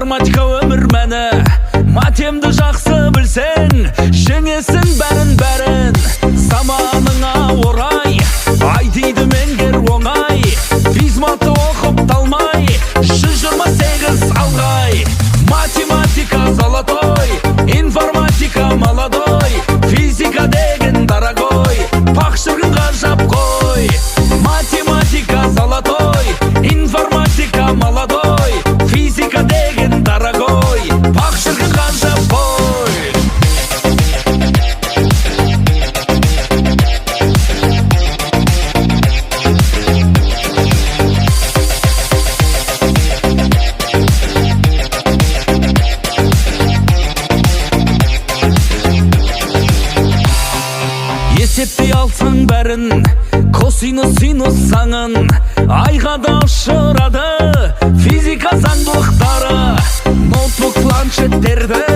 Информатика өмір мәні, матемді жақсы білсең, жеңесің бәрін заманыңа орай. Ай дейді меңгер оңай, физматты оқып талмай, 128 алғай. Математика золотой, информатика молодой, физика деген дорогой, пақ шіркін ғажап қой. Математика золотой, информатика молодой, физика деген дорогой, пақ шіркін ғажап қой. Есептей алсаң бәрін, косинус синус заңын, айға да ұшырады физика заңдылықтары. Ноутбук планшеттерді